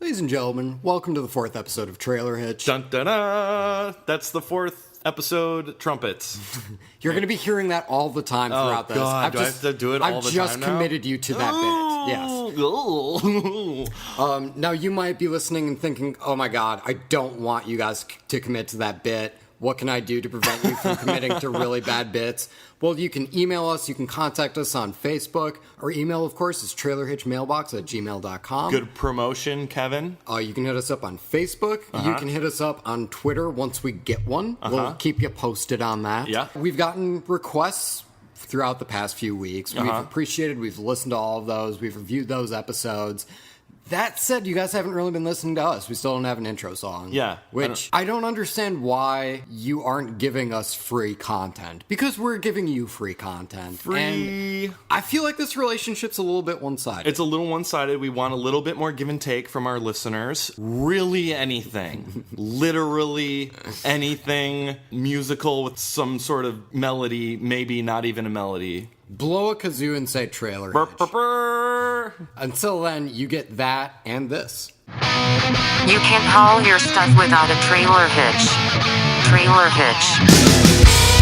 Ladies and gentlemen, welcome to the fourth episode of Trailer Hitch. Dun dun dun! That's the fourth episode, trumpets. You're going to be hearing that all the time throughout this. God, do I have to do it all the time now? I've just committed you to that bit, yes. Now, you might be listening and thinking, oh my god, I don't want you guys to commit to that bit. What can I do to prevent you from committing to really bad bits? Well, you can email us. You can contact us on Facebook. Our email, of course, is trailerhitchmailbox@gmail.com. Good promotion, Kevin. You can hit us up on Facebook. You can hit us up on Twitter once we get one. We'll keep you posted on that. Yeah. We've gotten requests throughout the past few weeks. We've appreciated, we've listened to all of those. We've reviewed those episodes. That said, you guys haven't really been listening to us. We still don't have an intro song. Yeah. Which I don't understand why you aren't giving us free content. Because we're giving you free content. Free. And I feel like this relationship's a little bit one-sided. It's a little one-sided. We want a little bit more give and take from our listeners. Really anything. Literally anything musical with some sort of melody, maybe not even a melody. Blow a kazoo and say Trailer Burr, Hitch. burr, burr. Until then, you get that and this. You can't haul your stuff without a trailer hitch. Trailer hitch.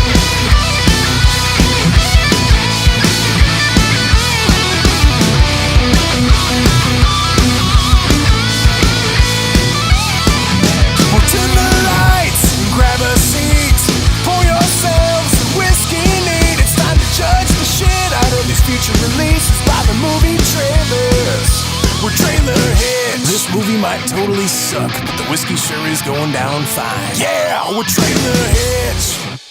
Turn the lights, grab a seat, pour yourselves a whiskey neat. It's time to judge the shit out of these future releases by the movie trailers. We're Trailer Hitch. This movie might totally suck, but the whiskey sure is going down fine. Yeah, we're Trailer Hitch.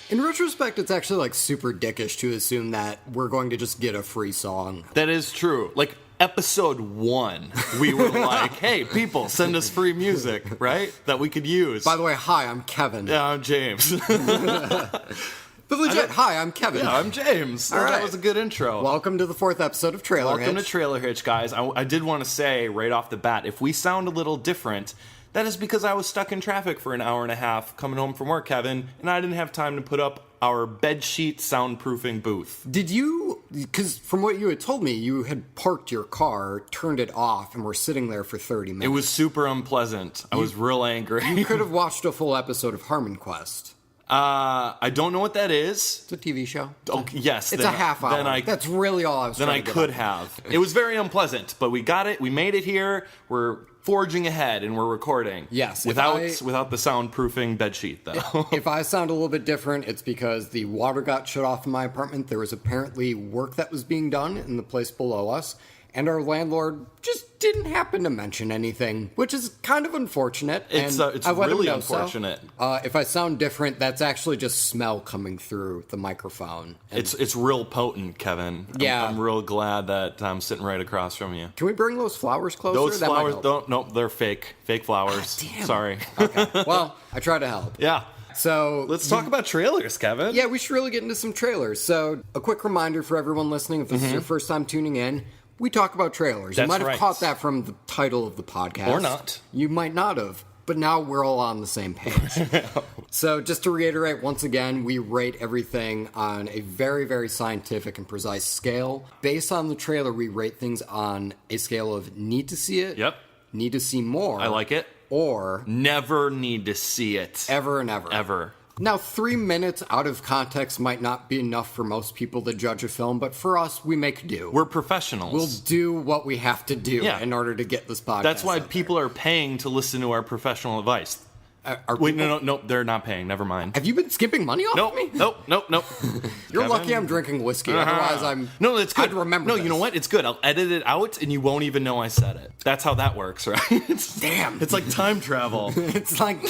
In retrospect, it's actually like super dickish to assume that we're going to just get a free song. That is true. Like, episode 1, we were like, hey, people, send us free music, right? That we could use. By the way, hi, I'm Kevin. Yeah, I'm James. But legit, hi, I'm Kevin. Yeah, I'm James. All right. That was a good intro. Welcome to the fourth episode of Trailer Welcome Hitch. to Trailer Hitch, guys. I did want to say right off the bat, if we sound a little different, that is because I was stuck in traffic for an hour and a half coming home from work, Kevin, and I didn't have time to put up our bedsheet soundproofing booth. Did you, because from what you had told me, you had parked your car, turned it off, and were sitting there for 30 minutes. It was super unpleasant. I was real angry. You could have watched a full episode of Harmon Quest. I don't know what that is. It's a TV show. Oh, yes. It's a half hour. That's really all I was Then trying I to get could at. have. It was very unpleasant, but we got it. We made it here. We're forging ahead, and we're recording. Yes. Without the soundproofing bedsheet, though. If I sound a little bit different, it's because the water got shut off in my apartment. There was apparently work that was being done in the place below us, and our landlord just didn't happen to mention anything, which is kind of unfortunate. It's I let him really know unfortunate. So. If I sound different, that's actually just smell coming through the microphone. And It's real potent, Kevin. Yeah. I'm real glad that I'm sitting right across from you. can we bring those flowers closer? Those That might flowers help. don't. Nope, they're fake. Fake flowers. Damn. Sorry. Okay. Well, I try to help. Yeah. So Let's talk about trailers, Kevin. Yeah, we should really get into some trailers. So, a quick reminder for everyone listening, if this is your first time tuning in, we talk about trailers. You That's might have right. caught that from the title of the podcast. Or not. You might not have. But now we're all on the same page. So, just to reiterate once again, we rate everything on a very, very scientific and precise scale. Based on the trailer, we rate things on a scale of need to see it, Yep. need to see more, I like it. or Never need to see it. ever and ever. Ever. Now, 3 minutes out of context might not be enough for most people to judge a film, but for us, we make do. We're professionals. We'll do what we have to do Yeah. in order to get this podcast. That's why out people are paying to listen to our professional advice. there. Are Wait, people- no, they're not paying. Never mind. Have you been skipping money off Nope, me? nope. You're Kevin. lucky I'm drinking whiskey. Otherwise, No, it's good. I'd remember. No, this. you know what? It's good. I'll edit it out, and you won't even know I said it. That's how that works, right? Damn. It's like time travel. It's like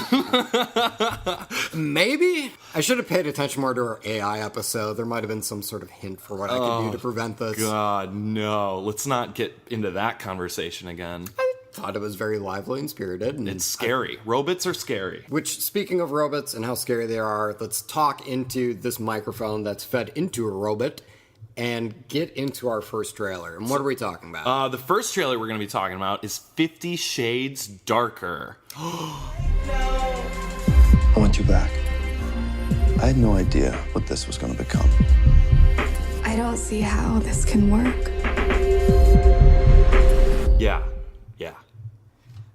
maybe I should have paid attention more to our AI episode. There might have been some sort of hint for what I could do to prevent this. God, no. Let's not get into that conversation again. I thought it was very lively and spirited. And It's scary. Robots are scary. Which, speaking of robots and how scary they are, let's talk into this microphone that's fed into a robot and get into our first trailer. And what are we talking about? The first trailer we're going to be talking about is 50 Shades Darker. I want you back. I had no idea what this was going to become. I don't see how this can work. Yeah.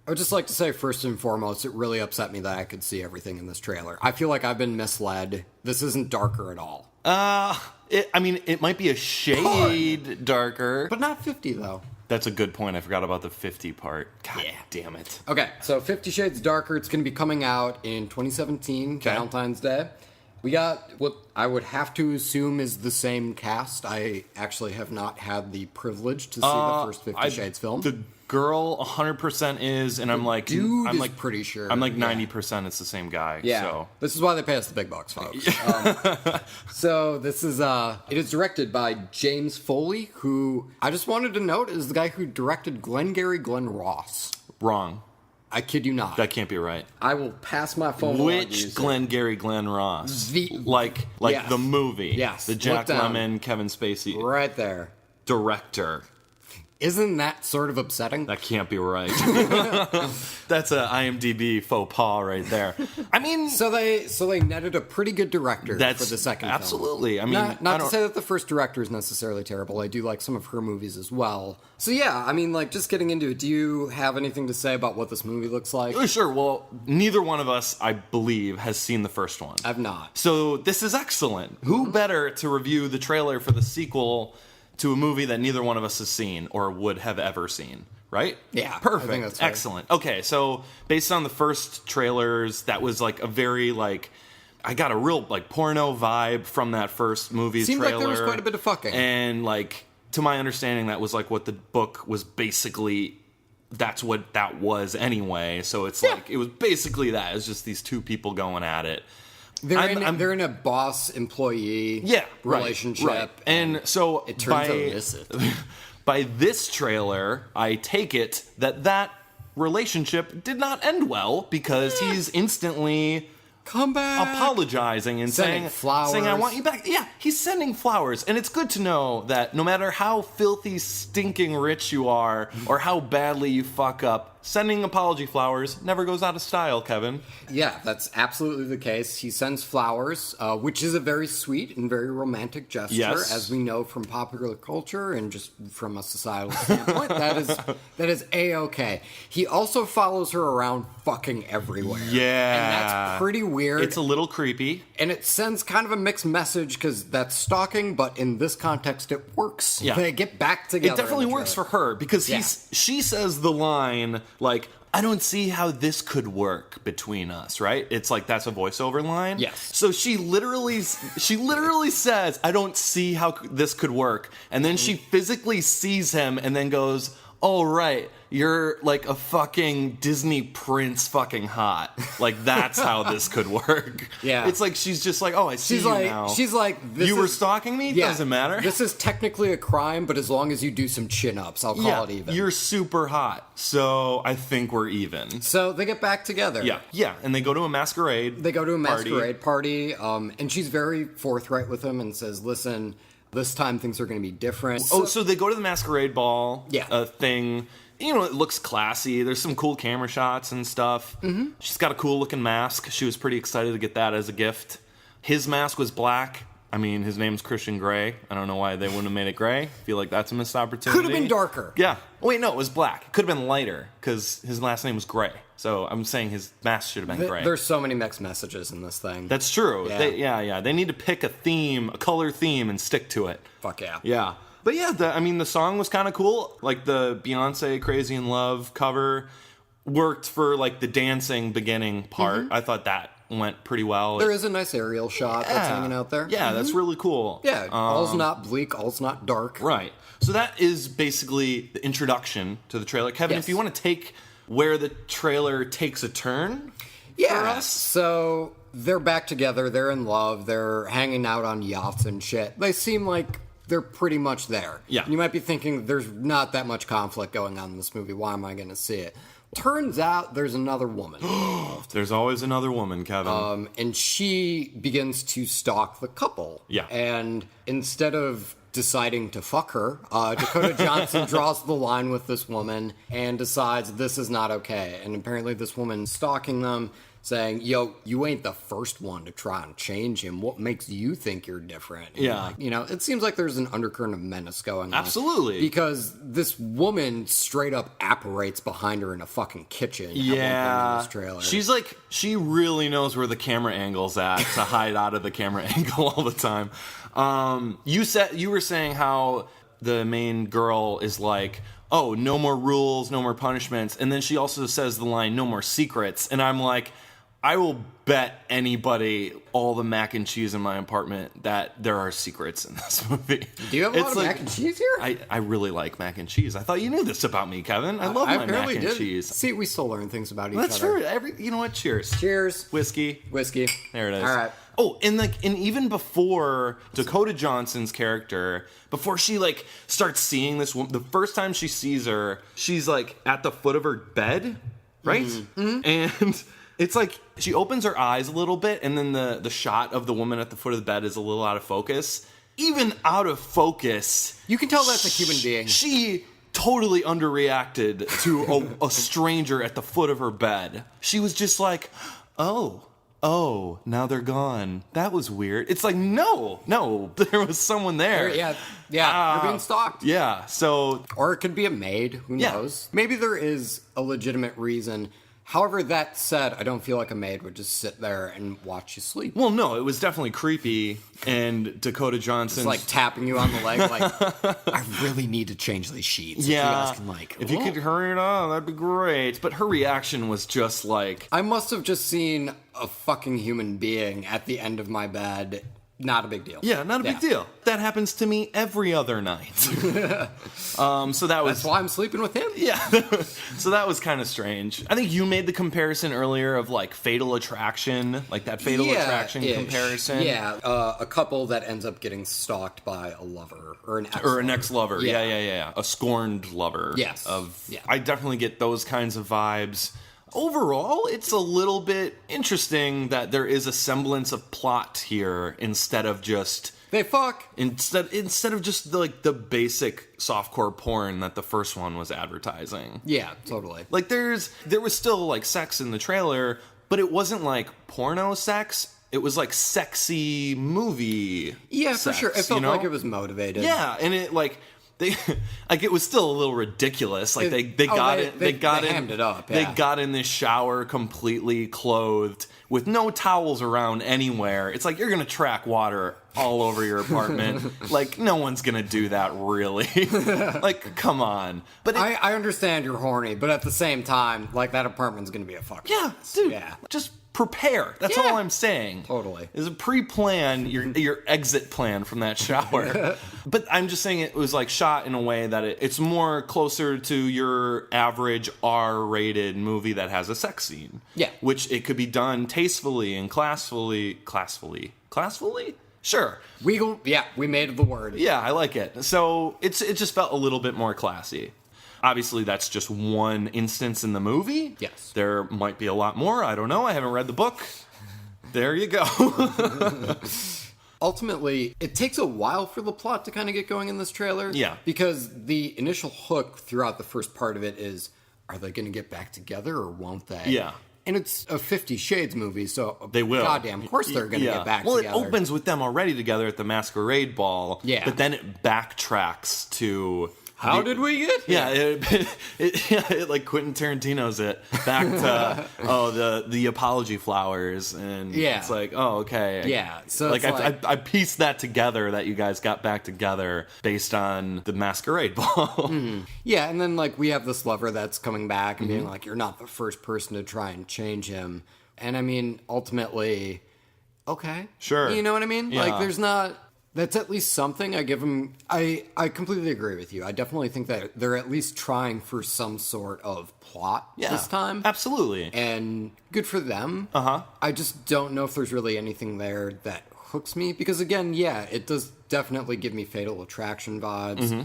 I would just like to say, first and foremost, it really upset me that I could see everything in this trailer. I feel like I've been misled. This isn't darker at all. It might be a shade darker. But not 50, though. That's a good point. I forgot about the 50 part. God damn it. Okay, so 50 Shades Darker, it's going to be coming out in 2017, Valentine's Day. We got what I would have to assume is the same cast. I actually have not had the privilege to see the first 50 Shades film. The girl 100% is, and I'm like, I'm like pretty sure. I'm like 90% it's the same guy. Yeah. So. This is why they pay us the big bucks, folks. So this is, it is directed by James Foley, who I just wanted to note is the guy who directed Glengarry Glen Ross. Wrong. I kid you not. That can't be right. I will pass my phone. Which Glengarry Glen Ross? Like yes. the movie. Yes. The Jack Lemmon, Kevin Spacey. Right there. Director. Isn't that sort of upsetting? That can't be right. That's a IMDb faux pas right there. I mean, so they netted a pretty good director for the second absolutely. film. I mean, not to say that the first director is necessarily terrible. I do like some of her movies as well. So yeah, I mean, like, just getting into it, do you have anything to say about what this movie looks like? Sure. Well, neither one of us, I believe, has seen the first one. I've not. So this is excellent. Who better to review the trailer for the sequel to a movie that neither one of us has seen or would have ever seen, right? Yeah. Perfect. I think that's right. Excellent. Okay, so based on the first trailers, that was like a very like I got a real like porno vibe from that first movie Seemed trailer. like there was quite a bit of fucking. And like to my understanding that was like what the book was basically that's what that was anyway. So it's like it was basically that. It was just these two people going at it. They're in a boss-employee relationship. Right. And so it turns out illicit. By this trailer, I take it that relationship did not end well because he's instantly come back apologizing and sending flowers, saying I want you back. Yeah, he's sending flowers. And it's good to know that no matter how filthy, stinking rich you are or how badly you fuck up, sending apology flowers never goes out of style, Kevin. Yeah, that's absolutely the case. He sends flowers, which is a very sweet and very romantic gesture, as we know from popular culture and just from a societal standpoint. that is A-okay. He also follows her around fucking everywhere. Yeah. And that's pretty weird. It's a little creepy. And it sends kind of a mixed message because that's stalking, but in this context, it works. Yeah. They get back together. It definitely works for her because she says the line, like, I don't see how this could work between us, right? It's like that's a voiceover line. Yes. So she literally says, I don't see how this could work. And then she physically sees him and then goes, oh, right, you're like a fucking Disney prince fucking hot. Like, that's how this could work. Yeah. It's like she's just like, oh, I see you now. She's like, you were stalking me? Yeah, doesn't matter. This is technically a crime, but as long as you do some chin-ups, I'll call it even. You're super hot, so I think we're even. So they get back together. Yeah, and they go to a masquerade. They go to a masquerade party, and she's very forthright with him and says, listen, this time things are going to be different. So they go to the masquerade ball thing. You know, it looks classy. There's some cool camera shots and stuff. Mm-hmm. She's got a cool looking mask. She was pretty excited to get that as a gift. His mask was black. I mean, his name's Christian Grey. I don't know why they wouldn't have made it gray. I feel like that's a missed opportunity. Could have been darker. Yeah. Oh, wait, no, it was black. It could have been lighter because his last name was Grey. So I'm saying his mask should have been gray. There's so many mixed messages in this thing. That's true. Yeah. They need to pick a theme, a color theme, and stick to it. Fuck yeah. Yeah. But yeah, the song was kind of cool. Like the Beyonce Crazy in Love cover worked for like the dancing beginning part. Mm-hmm. I thought that went pretty well. There is a nice aerial shot that's hanging out there. Yeah, that's really cool. Yeah, all's not bleak, all's not dark. Right. So that is basically the introduction to the trailer. Kevin, if you want to take where the trailer takes a turn for us. So they're back together, they're in love, they're hanging out on yachts and shit. They seem like they're pretty much there. Yeah. You might be thinking there's not that much conflict going on in this movie. Why am I going to see it? Turns out there's another woman. There's always another woman, Kevin. And she begins to stalk the couple. Yeah. And instead of deciding to fuck her, Dakota Johnson draws the line with this woman and decides this is not okay. And apparently this woman's stalking them. saying, yo, you ain't the first one to try and change him. What makes you think you're different? And Yeah. like, you know, it seems like there's an undercurrent of menace going on. Absolutely. Because this woman straight up apparates behind her in a fucking kitchen. At one point in Yeah. this trailer. She's like, she really knows where the camera angle's at to hide out of the camera angle all the time. You were saying how the main girl is like, oh, no more rules, no more punishments. And then she also says the line, no more secrets. And I'm like, I will bet anybody all the mac and cheese in my apartment that there are secrets in this movie. Do you have a lot of mac and cheese here? I really like mac and cheese. I thought you knew this about me, Kevin. I love my mac and cheese. See, we still learn things about each That's other. true. You know what? Cheers. Cheers. Whiskey. Whiskey. There it is. All right. Oh, and even before Dakota Johnson's character, before she like starts seeing this woman, the first time she sees her, she's like at the foot of her bed, right? Mm-hmm. And it's like she opens her eyes a little bit, and then the shot of the woman at the foot of the bed is a little out of focus. Even out of focus, You can tell that's a human being. she totally underreacted to a stranger at the foot of her bed. She was just like, oh, now they're gone. That was weird. It's like, no, there was someone there. Yeah, you're being stalked. Yeah, so Or it could be a maid. Who Yeah. knows? Maybe there is a legitimate reason. However, that said, I don't feel like a maid would just sit there and watch you sleep. well, no, it was definitely creepy. And Dakota Johnson's It's like tapping you on the leg, like, I really need to change these sheets. If you guys can, like, if you could hurry it on, that'd be great. But her reaction was just like, I must have just seen a fucking human being at the end of my bed. Not a big deal. yeah, not a big deal. That happens to me every other night. So that was That's why I'm sleeping with him. Yeah, so that was kind of strange. I think you made the comparison earlier of like Fatal Attraction, like that Fatal Attraction ish. comparison. Yeah, a couple that ends up getting stalked by a lover or an ex. Or an ex-lover. Yeah. Yeah. A scorned lover. Yes. Yeah. I definitely get those kinds of vibes. Overall, it's a little bit interesting that there is a semblance of plot here instead of just... They fuck. Instead of just like the basic softcore porn that the first one was advertising. Yeah, totally. Like there was still like sex in the trailer, but it wasn't like porno sex. It was like sexy movie. Yeah, sex, for sure. It felt you know? like it was motivated. Yeah, and it like they like it was still a little ridiculous. Like they got it. They hammed it up. They Yeah. got in this shower completely clothed with no towels around anywhere. It's like you're gonna track water all over your apartment. Like no one's gonna do that, really. Like come on. But I understand you're horny, but at the same time, like that apartment's gonna be a fucking yeah, mess. dude. Yeah. Just prepare. That's Yeah. all I'm saying. Totally. Is a pre-plan your exit plan from that shower. But I'm just saying it was like shot in a way that it's more closer to your average R-rated movie that has a sex scene. Yeah. Which it could be done tastefully and classfully. Sure. We made the word. Yeah, I like it. So it just felt a little bit more classy. Obviously, that's just one instance in the movie. Yes. There might be a lot more. I don't know. I haven't read the book. There you go. Ultimately, it takes a while for the plot to kind of get going in this trailer. Yeah. Because the initial hook throughout the first part of it is, are they going to get back together or won't they? Yeah. And it's a 50 Shades movie, so They will. goddamn course they're going to get back well, together. it opens with them already together at the masquerade ball. Yeah. But then it backtracks to... How did we get here? Yeah, it like Quentin Tarantino's it back to the apology flowers, and Yeah. it's like okay, Yeah, so like, it's like- I pieced that together that you guys got back together based on the masquerade ball. Yeah, and then like we have this lover that's coming back and being Mm-hmm. like, you're not the first person to try and change him. And I mean, ultimately, okay. Sure. You know what I mean? Yeah. Like there's not... That's at least something. I give them... I completely agree with you. I definitely think that they're at least trying for some sort of plot this time. Absolutely. And good for them. Uh-huh. I just don't know if there's really anything there that hooks me. Because again, yeah, it does definitely give me Fatal Attraction vibes. Mm-hmm.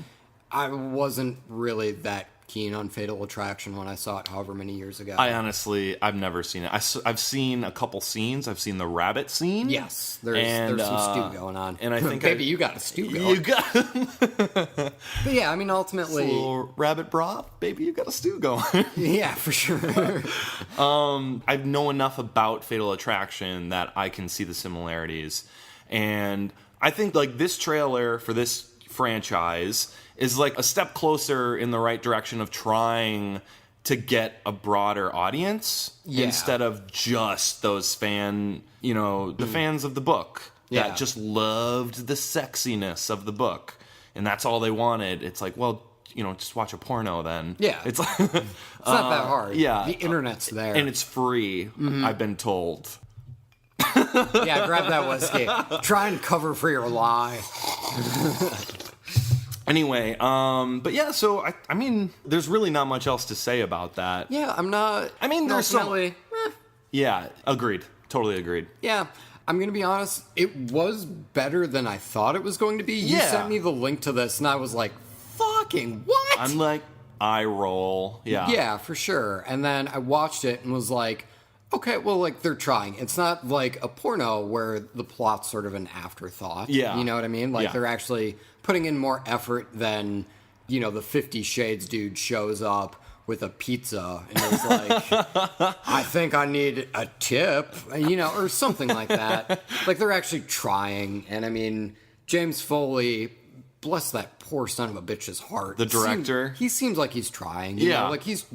I wasn't really that keen on Fatal Attraction when I saw it however many years ago. I've never seen it. I've seen a couple scenes. I've seen the rabbit scene. Yes, there's some stew going on. And I think baby, you got a stew going. You got But yeah, I mean, ultimately, a little rabbit broth, baby. You got a stew going. yeah, for sure. I know enough about Fatal Attraction that I can see the similarities, and I think like this trailer for this franchise is like a step closer in the right direction of trying to get a broader audience instead of just those the fans of the book that just loved the sexiness of the book, and that's all they wanted. It's like, well, just watch a porno then. Yeah. It's like It's not that hard. Yeah. The internet's there. And it's free, I've been told. Yeah, grab that whiskey. Try and cover for your lie. Anyway, but yeah, so I mean, there's really not much else to say about that. Yeah, I'm not. I mean, there's some. ultimately, Yeah, agreed. Totally agreed. Yeah, I'm going to be honest. It was better than I thought it was going to be. You Yeah. sent me the link to this, and I was like, fucking what? I'm like, eye roll. Yeah. Yeah, for sure. And then I watched it and was like, okay, well, like, they're trying. It's not like a porno where the plot's sort of an afterthought. Yeah. You know what I mean? Like, Yeah. they're actually putting in more effort than, the 50 Shades dude shows up with a pizza and is like, I think I need a tip, or something like that. Like, they're actually trying. And I mean, James Foley, bless that poor son of a bitch's heart. The director? He seems like he's trying. Yeah. Like, he's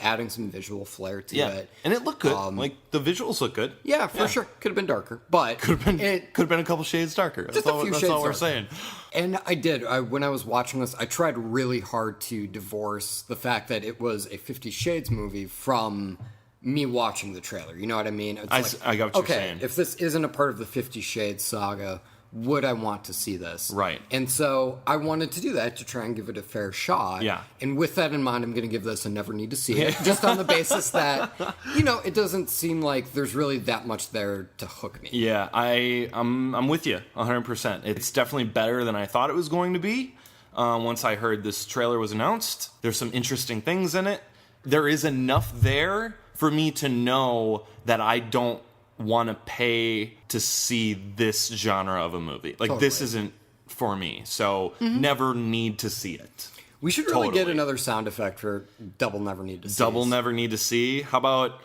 adding some visual flair to Yeah. it. And it looked good. Like, the visuals look good. Yeah, for sure. Could have been darker, but Could have been a couple shades darker. Just a few that's shades all we're darker. saying. And I did. When I was watching this, I tried really hard to divorce the fact that it was a 50 Shades movie from me watching the trailer. You know what I mean? It's I got what you're okay, saying. if this isn't a part of the 50 Shades saga, would I want to see this? Right. And so I wanted to do that to try and give it a fair shot. Yeah. And with that in mind, I'm going to give this a never need to see it, just on the basis that, it doesn't seem like there's really that much there to hook me. Yeah, I'm with you 100%. It's definitely better than I thought it was going to be. Once I heard this trailer was announced, there's some interesting things in it. There is enough there for me to know that I don't want to pay to see this genre of a movie. Like, this isn't for me, so never need to see it. We should really get Totally. another sound effect for Double Never Need to See. Double never need to see. How about...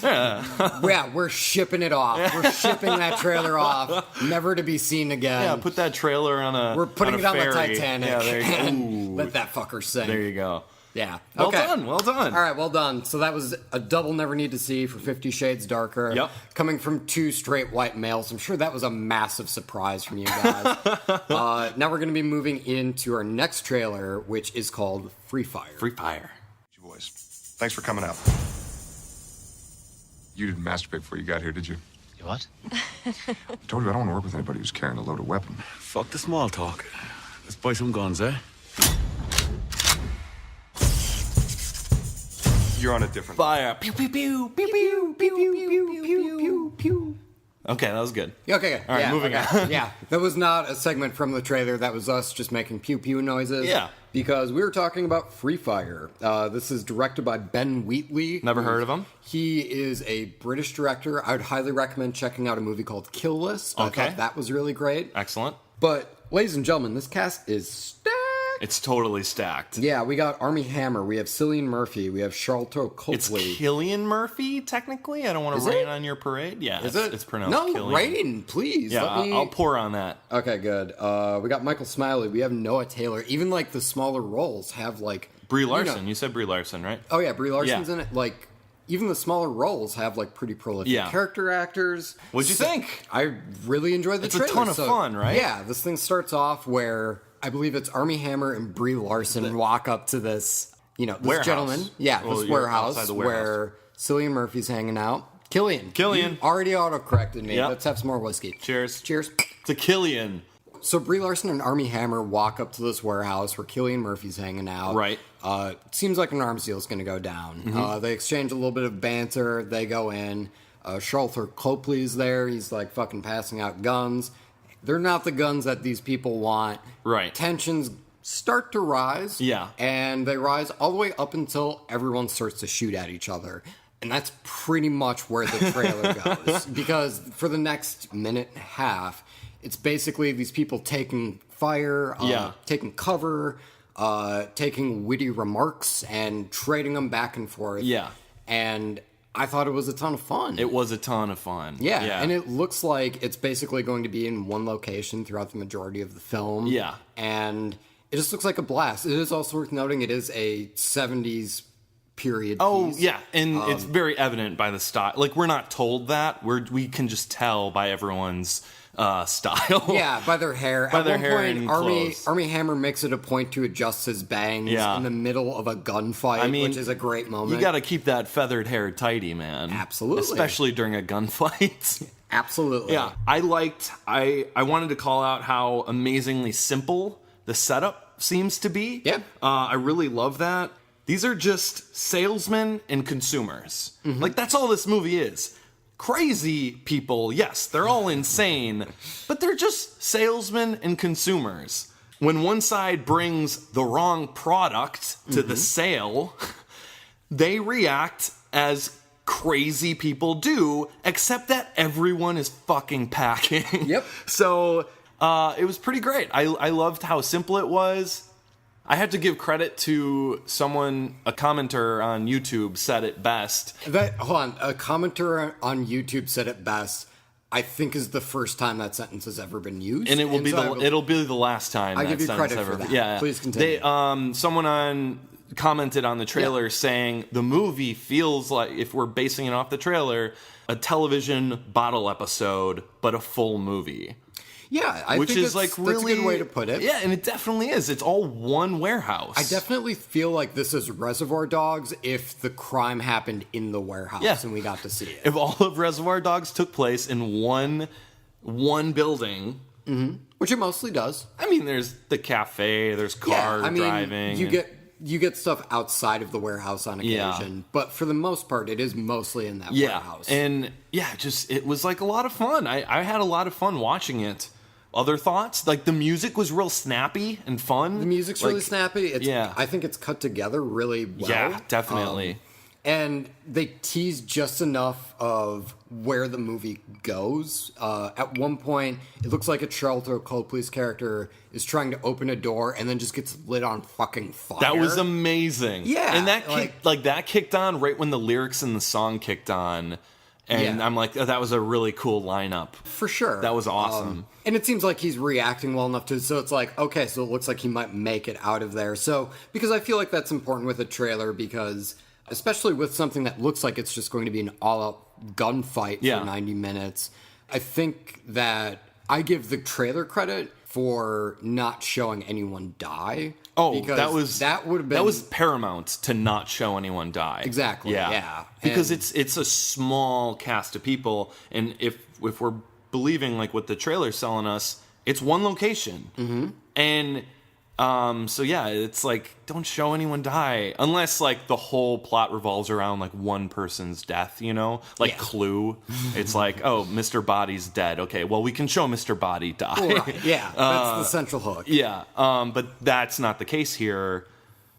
Yeah, we're shipping it off. We're shipping that trailer off, never to be seen again. Yeah, put that trailer on a We're putting it on the ferry. Titanic Yeah, there you go. and let that fucker sing. There you go. Yeah. Well Okay. done, well done. All right, well done. So that was a double never need to see for 50 Shades Darker. Yep. Coming from 2 straight white males. I'm sure that was a massive surprise from you guys. Now we're going to be moving into our next trailer, which is called Free Fire. Free Fire. You boys, thanks for coming out. You didn't masturbate before you got here, did you? You what? I told you I don't want to work with anybody who's carrying a loaded weapon. Fuck the small talk. Let's buy some guns, eh? You're on a different... Fire. Pew, pew, pew, pew, pew, pew, pew, pew, pew, pew, pew. Okay, that was good. Okay. All right, yeah, moving okay. on. Yeah, that was not a segment from the trailer. That was us just making pew pew noises. Yeah. Because we were talking about Free Fire. This is directed by Ben Wheatley. Never heard of him. He is a British director. I would highly recommend checking out a movie called Kill List. Okay. I thought that was really great. Excellent. But, ladies and gentlemen, this cast is stacked. It's totally stacked. Yeah, we got Armie Hammer. We have Cillian Murphy. We have Charlton It's Copley. Killian Murphy, technically. I don't want Is to rain it? on your parade. Yeah, Is it? It's pronounced No, Killian. rain, please. Yeah, Let me... I'll pour on that. Okay, good. We got Michael Smiley. We have Noah Taylor. Even like the smaller roles have like Brie Larson. You said Brie Larson, right? Oh yeah, Brie Larson's Yeah. in it. Like even the smaller roles have like pretty prolific Yeah. character actors. What'd you think? I really enjoyed the It's a trailer. ton of fun, right? Yeah, this thing starts off where I believe it's Armie Hammer and Brie Larson walk up to this, this Warehouse. gentleman. Yeah, Well, this you're warehouse, outside the warehouse. where Cillian Murphy's hanging out. Killian. Killian. You already autocorrected me. Yep. Let's have some more whiskey. Cheers. Cheers. To Killian. So Brie Larson and Armie Hammer walk up to this warehouse where Cillian Murphy's hanging out. Right. Seems like an arms deal is going to go down. Mm-hmm. They exchange a little bit of banter. They go in. Charlton Copley's there. He's like fucking passing out guns. They're not the guns that these people want. Right. Tensions start to rise. Yeah. And they rise all the way up until everyone starts to shoot at each other. And that's pretty much where the trailer goes. Because for the next minute and a half, it's basically these people taking fire, taking cover, taking witty remarks, and trading them back and forth. Yeah. And I thought it was a ton of fun. It was a ton of fun. Yeah, and it looks like it's basically going to be in one location throughout the majority of the film. Yeah. And it just looks like a blast. It is also worth noting it is a 70s period piece. Yeah, and it's very evident by the style. Like, we're not told that. We can just tell by everyone's style. Yeah, by their hair. By At their one hair point, and Army clothes. Hammer makes it a point to adjust his bangs Yeah. in the middle of a gunfight, which is a great moment. You got to keep that feathered hair tidy, man. Absolutely. Especially during a gunfight. Absolutely. Yeah, I wanted to call out how amazingly simple the setup seems to be. Yeah. I really love that. These are just salesmen and consumers. Like, that's all this movie is. Crazy people, yes, they're all insane, but they're just salesmen and consumers. When one side brings the wrong product to the sale, they react as crazy people do, except that everyone is fucking packing. Yep. So it was pretty great. I loved how simple it was. I had to give credit to someone, a commenter on YouTube said it best. Hold on, a commenter on YouTube said it best. I think is the first time that sentence has ever been used, And it'll be the last time. I that give you sentence credit for ever. that. Yeah, Please continue. Someone commented on the trailer saying the movie feels like, if we're basing it off the trailer, a television bottle episode, but a full movie. Yeah, I Which think is that's a really good way to put it. Yeah, and it definitely is. It's all one warehouse. I definitely feel like this is Reservoir Dogs if the crime happened in the warehouse and we got to see it. If all of Reservoir Dogs took place in one building, Which it mostly does. I mean, there's the cafe, there's car driving. You get stuff outside of the warehouse on occasion, but for the most part, it is mostly in that warehouse. And it was like a lot of fun. I had a lot of fun watching it. Other thoughts? Like, the music was real snappy and fun. The music's really snappy. I think it's cut together really well. Yeah, definitely. And they tease just enough of where the movie goes. At one point, it looks like a Charlton Copley's character is trying to open a door and then just gets lit on fucking fire. That was amazing. Yeah. And that kicked on right when the lyrics in the song kicked on. And I'm like, that was a really cool lineup. For sure. That was awesome. And it seems like he's reacting well enough to, so it's like, okay, so it looks like he might make it out of there. So, because I feel like that's important with a trailer, because especially with something that looks like it's just going to be an all-out gunfight for 90 minutes, I think that I give the trailer credit for not showing anyone die. Oh, because that would have been... That was paramount to not show anyone die. Exactly, yeah. Because it's a small cast of people, and if we're believing like what the trailer's selling us, it's one location. Mm-hmm. And it's like, don't show anyone die unless like the whole plot revolves around like one person's death, like Clue. It's like, oh, Mr. Body's dead. Okay, well, we can show Mr. Body die. Right. Yeah, that's the central hook. Yeah, but that's not the case here.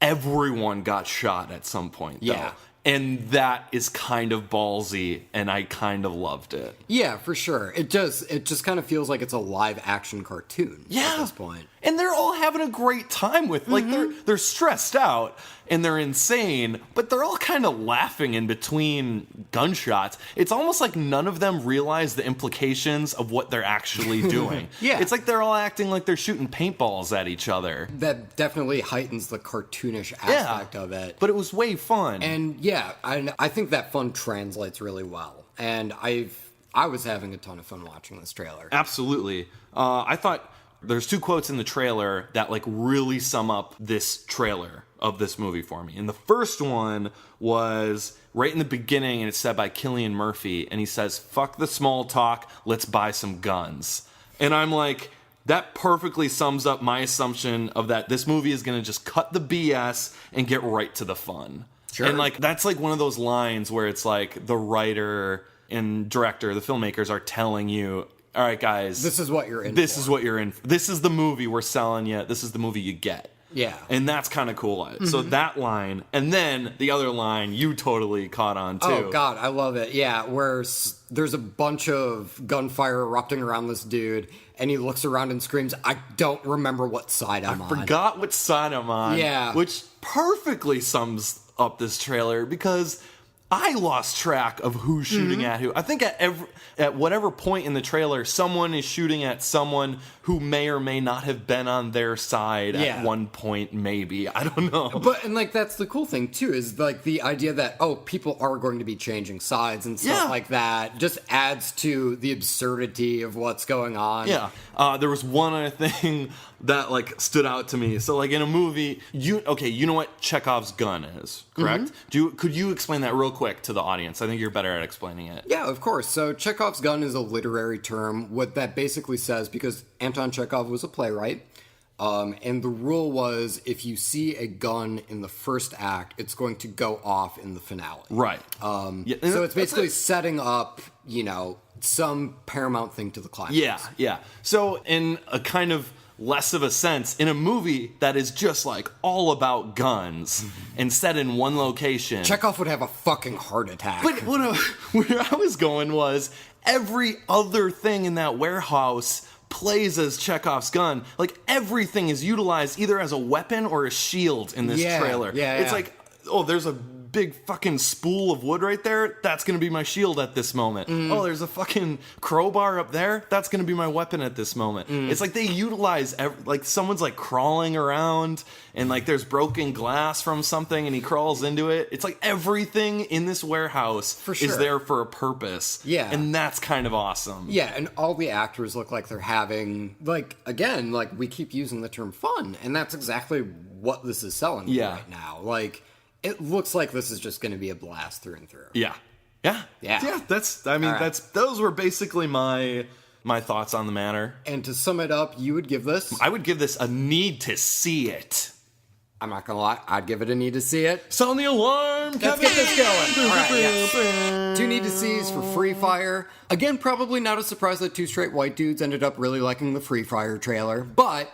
Everyone got shot at some point, though. Yeah. And that is kind of ballsy, and I kind of loved it. Yeah, for sure. It does. It just kind of feels like it's a live action cartoon at this point. And they're all having a great time with, like, they're stressed out and they're insane, but they're all kind of laughing in between gunshots. It's almost like none of them realize the implications of what they're actually doing. Yeah. It's like they're all acting like they're shooting paintballs at each other. That definitely heightens the cartoonish aspect of it. But it was way fun. And I think that fun translates really well. And I was having a ton of fun watching this trailer. Absolutely. I thought there's two quotes in the trailer that like really sum up this trailer of this movie for me. And the first one was right in the beginning, and it's said by Cillian Murphy, and he says, "Fuck the small talk, let's buy some guns." And I'm like, that perfectly sums up my assumption of that this movie is going to just cut the BS and get right to the fun. Sure. And like that's like one of those lines where it's like the writer and director, the filmmakers are telling you, all right, guys, This is what you're in This for. is what you're in for. This is the movie we're selling you. This is the movie you get. Yeah. And that's kind of cool. So that line, and then the other line you totally caught on, too. Oh, God, I love it. Yeah, where there's a bunch of gunfire erupting around this dude, and he looks around and screams, I don't remember what side I'm on. Forgot what side I'm on. Yeah. Which perfectly sums up this trailer, because I lost track of who's shooting at who. I think at whatever point in the trailer, someone is shooting at someone who may or may not have been on their side at one point, maybe. I don't know. And like, that's the cool thing, too, is like the idea that, people are going to be changing sides and stuff like that just adds to the absurdity of what's going on. Yeah. There was one other thing that like stood out to me. So like in a movie, you know what Chekhov's gun is, correct? Could you explain that real quick to the audience? I think you're better at explaining it. Yeah, of course. So Chekhov's gun is a literary term. What that basically says, because Anton Chekhov was a playwright, and the rule was if you see a gun in the first act, it's going to go off in the finale. Right. So it's basically setting up, some paramount thing to the climax. Yeah. So in a kind of less of a sense, in a movie that is just like all about guns and set in one location, Chekhov would have a fucking heart attack. But where I was going was every other thing in that warehouse plays as Chekhov's gun. Like everything is utilized either as a weapon or a shield in this trailer. It's like, there's a big fucking spool of wood right there. That's going to be my shield at this moment. Oh, there's a fucking crowbar up there. That's going to be my weapon at this moment. It's like they utilize, like someone's like crawling around and like there's broken glass from something and he crawls into it. It's like everything in this warehouse is there for a purpose. Yeah. And that's kind of awesome. Yeah, and all the actors look like they're having, like, again, like we keep using the term fun, and that's exactly what this is selling right now. Like, it looks like this is just going to be a blast through and through. Yeah. Those were basically my thoughts on the matter. And to sum it up, you would give this? I would give this a need to see it. I'm not going to lie, I'd give it a need to see it. Sound the alarm, Let's get this going. All right, yes. 2 need to sees for Free Fire. Again, probably not a surprise that 2 straight white dudes ended up really liking the Free Fire trailer. But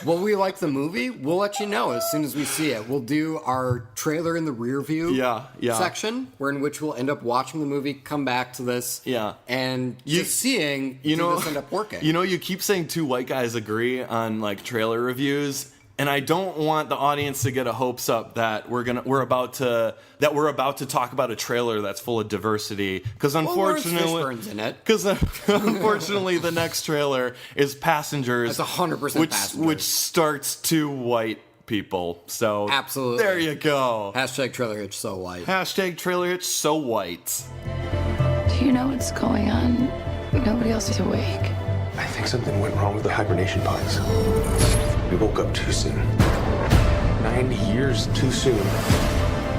will we like the movie? We'll let you know as soon as we see it. We'll do our trailer in the rear view section, in which we'll end up watching the movie, come back to this, and seeing did this end up working. You keep saying 2 white guys agree on like trailer reviews. And I don't want the audience to get a hopes up that we're about to talk about a trailer that's full of diversity, because unfortunately, the next trailer is Passengers. That's 100% Passengers, which starts 2 white people. So absolutely, there you go. Hashtag trailer hitch so white. Hashtag trailer hitch so white. Do you know what's going on? Nobody else is awake. I think something went wrong with the hibernation pods. We woke up too soon. 9 years too soon.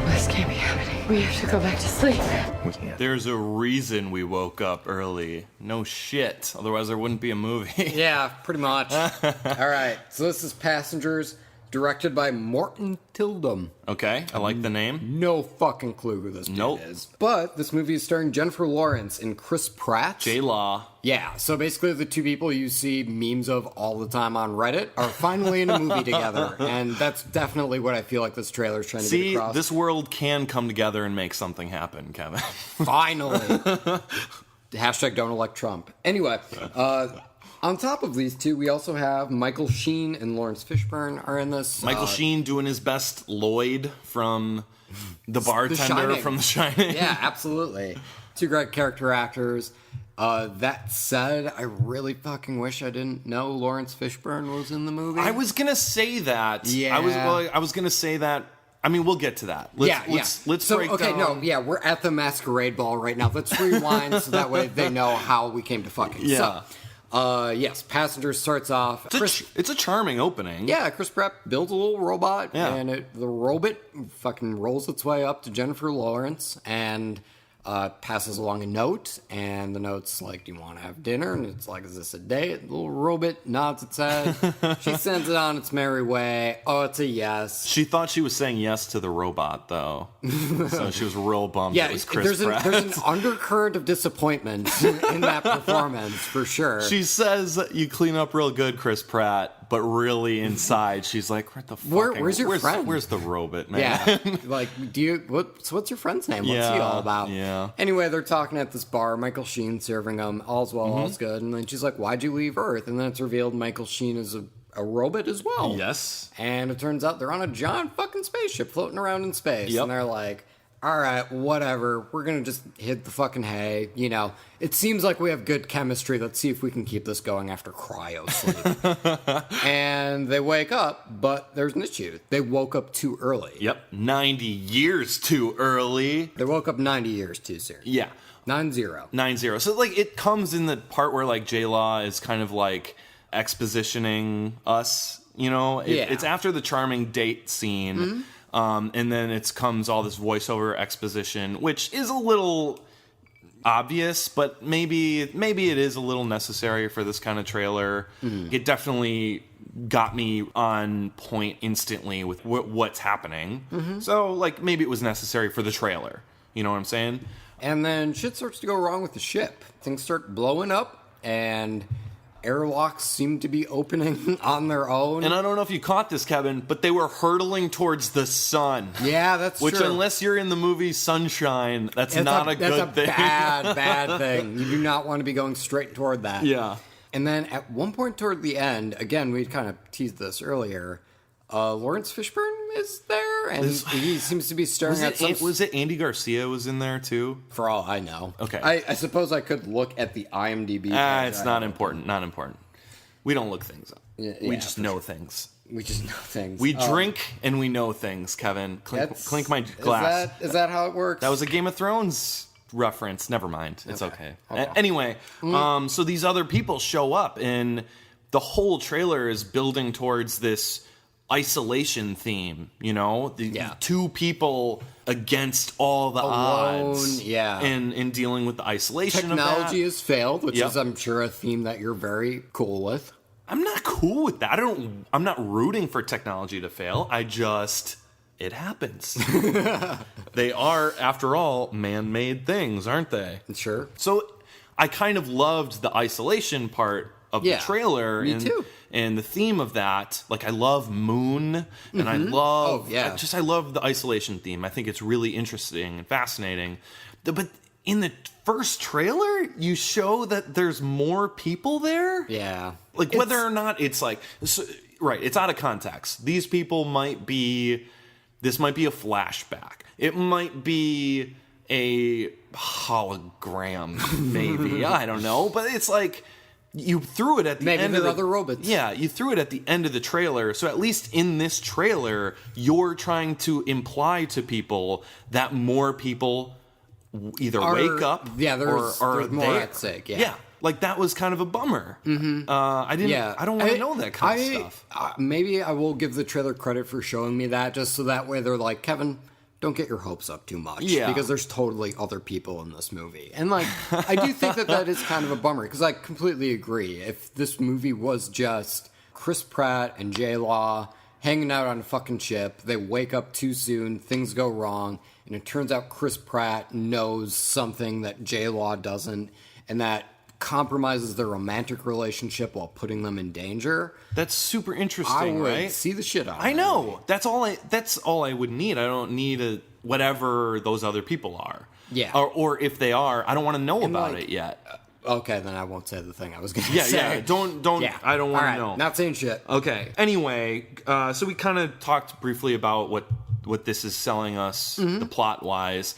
This can't be happening. We have to go back to sleep. We can't. There's a reason we woke up early. No shit. Otherwise there wouldn't be a movie. Yeah, pretty much. All right. So this is Passengers, directed by Morton Tildum. Okay, I like the name. No fucking clue who this dude is. But this movie is starring Jennifer Lawrence and Chris Pratt. J-Law. Yeah, so basically the 2 people you see memes of all the time on Reddit are finally in a movie together. And that's definitely what I feel like this trailer is trying to get across. This world can come together and make something happen, Kevin. Finally. Hashtag don't elect Trump. Anyway, on top of these 2, we also have Michael Sheen and Lawrence Fishburne are in this. Michael Sheen doing his best Lloyd from the bartender from The Shining. Yeah, absolutely. 2 great character actors. That said, I really fucking wish I didn't know Lawrence Fishburne was in the movie. I was gonna say that. Yeah. I was gonna say that. I mean, we'll get to that. Let's break down. We're at the masquerade ball right now. Let's rewind so that way they know how we came to fucking. Yeah. So, yes, Passenger starts off. It's a charming opening. Yeah, Chris Pratt builds a little robot, Yeah. and the robot fucking rolls its way up to Jennifer Lawrence, and passes along a note, and the note's like, do you want to have dinner? And it's like, is this a date? The little robot nods its head. She sends it on its merry way. Oh, it's a yes. She thought she was saying yes to the robot, though. So she was real bummed it was Chris there's Pratt. There's an undercurrent of disappointment in that performance, for sure. She says, you clean up real good, Chris Pratt, but really inside, she's like, what the fuck? Where's your friend? Where's the robot, man? Yeah. Like, what's your friend's name? What's he all about? Yeah. Anyway, they're talking at this bar. Michael Sheen serving them. All's well, all's good. And then she's like, why'd you leave Earth? And then it's revealed Michael Sheen is a robot as well. Yes. And it turns out they're on a giant fucking spaceship floating around in space. Yep. And they're like, all right, whatever. We're going to just hit the fucking hay. You know, it seems like we have good chemistry. Let's see if we can keep this going after cryo sleep. And they wake up, but there's an issue. They woke up too early. Yep. 90 years too early. They woke up 90 years too soon. Yeah. 9-0. 9-0. So, like, it comes in the part where, like, J-Law is kind of, like, expositioning us, you know? It's after the charming date scene. And then it comes all this voiceover exposition, which is a little obvious, but maybe it is a little necessary for this kind of trailer. It definitely got me on point instantly with what's happening. So, like, maybe it was necessary for the trailer. You know what I'm saying? And then shit starts to go wrong with the ship. Things start blowing up, and airlocks seem to be opening on their own. And I don't know if you caught this, Kevin, but they were hurtling towards the sun. Yeah, that's Which, true. unless you're in the movie Sunshine, that's not a good thing. That's a bad thing. You do not want to be going straight toward that. Yeah. And then at one point toward the end, again, we kind of teased this earlier, Lawrence Fishburne is there, and he seems to be staring at some... Was it Andy Garcia was in there, too? For all I know. Okay. I suppose I could look at the IMDb. It's not important. Not important. We don't look things up. We just know things. We just know things. We drink and we know things, Kevin. Clink my glass. Is that how it works? That was a Game of Thrones reference. Never mind. It's okay. Anyway, so these other people show up, and the whole trailer is building towards this isolation theme, you know? The two people against all the odds. Yeah. In dealing with the isolation Technology of has failed, which is, I'm sure, a theme that you're very cool with. I'm not cool with that. I'm not rooting for technology to fail. It happens. They are, after all, man-made things, aren't they? Sure. So I kind of loved the isolation part of the trailer. Me too. And the theme of that, like, I love Moon, and I love, I love the isolation theme. I think it's really interesting and fascinating. But in the first trailer, you show that there's more people there. Yeah. Like, whether or not it's like, right, it's out of context. These people this might be a flashback. It might be a hologram, maybe. I don't know. But it's like, you threw it at the end of other robots. Yeah, you threw it at the end of the trailer. So at least in this trailer, you're trying to imply to people that more people either wake up there's or more at stake. Yeah. Like, that was kind of a bummer. I don't want to know that kind of stuff. Maybe I will give the trailer credit for showing me that, just so that way they're like, Kevin, don't get your hopes up too much. Yeah. Because there's totally other people in this movie. And, like, I do think that is kind of a bummer, because I completely agree. If this movie was just Chris Pratt and J-Law hanging out on a fucking ship, they wake up too soon, things go wrong, and it turns out Chris Pratt knows something that J-Law doesn't, and that compromises their romantic relationship while putting them in danger. That's super interesting, right? right? See the shit out of I know. That's all I would need. I don't need whatever those other people are. Yeah. Or if they are, I don't want to know about it yet. Okay, then I won't say the thing I was going to say. Yeah, don't. Yeah. I don't want to know. Not saying shit. Okay. Anyway, so we kind of talked briefly about what this is selling us, the plot wise.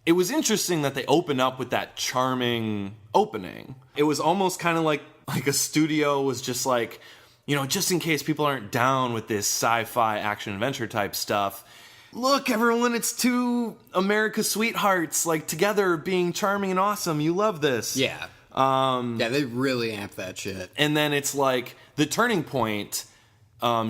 It was interesting that they opened up with that charming opening. It was almost kind of like a studio was just like, you know, just in case people aren't down with this sci-fi action adventure type stuff. Look, everyone, it's two America's sweethearts, like, together being charming and awesome. You love this. Yeah. They really amp that shit. And then it's like the turning point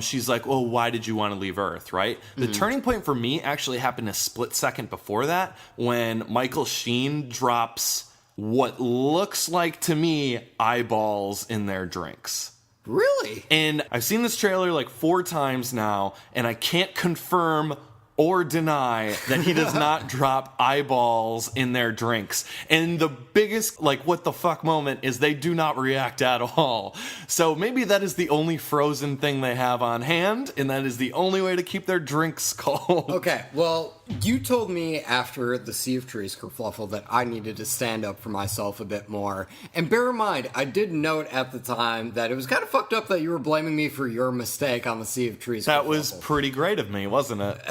she's like, "Oh, why did you want to leave Earth?" Right? The turning point for me actually happened a split second before that, when Michael Sheen drops what looks like to me eyeballs in their drinks. Really? And I've seen this trailer like 4 times now, and I can't confirm or deny that he does not drop eyeballs in their drinks. And the biggest, like, what the fuck moment is they do not react at all. So maybe that is the only frozen thing they have on hand, and that is the only way to keep their drinks cold. Okay, well, you told me after the Sea of Trees kerfluffle that I needed to stand up for myself a bit more. And bear in mind, I did note at the time that it was kind of fucked up that you were blaming me for your mistake on the Sea of Trees That kerfluffle. was pretty great of me, wasn't it?